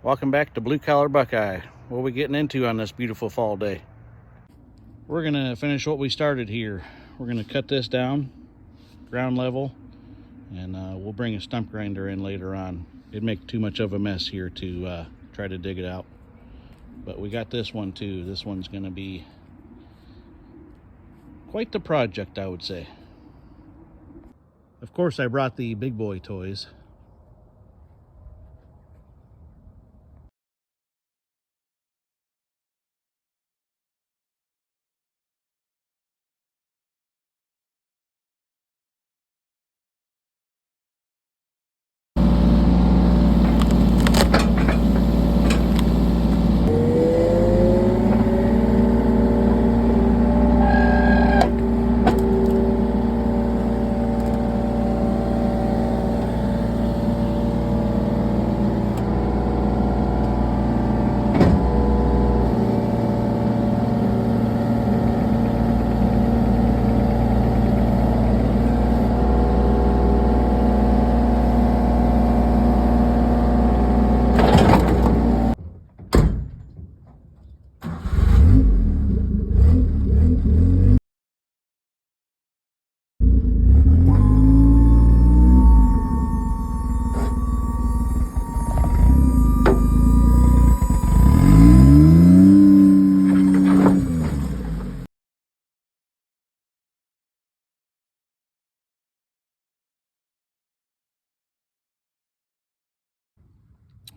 Welcome back to Blue Collar Buckeye. What are we getting into on this beautiful fall day? We're gonna finish what we started here. We're gonna cut this down, ground level, and we'll bring a stump grinder in later on. It'd make too much of a mess here to try to dig it out. But we got this one too. This one's gonna be quite the project, I would say. Of course, I brought the big boy toys.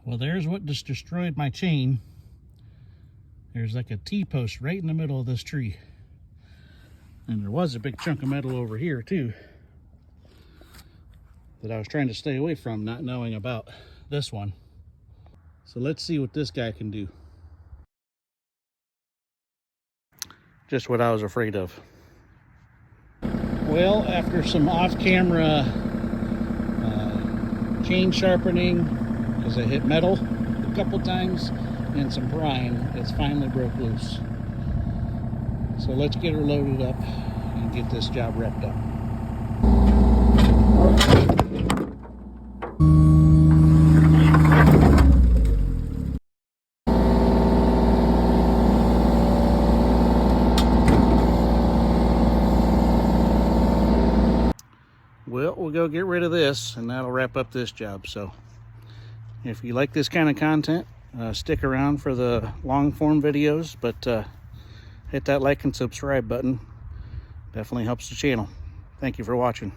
Well, there's what just destroyed my chain. There's like a T-post right in the middle of this tree. And there was a big chunk of metal over here too that I was trying to stay away from, not knowing about this one. So let's see what this guy can do. Just what I was afraid of. Well, after some off-camera chain sharpening, because I hit metal a couple times, and some prying, it's finally broke loose. So let's get her loaded up and get this job wrapped up. Well, we'll go get rid of this, and that'll wrap up this job. So if you like this kind of content, stick around for the long form videos, but hit that like and subscribe button. Definitely helps the channel. Thank you for watching.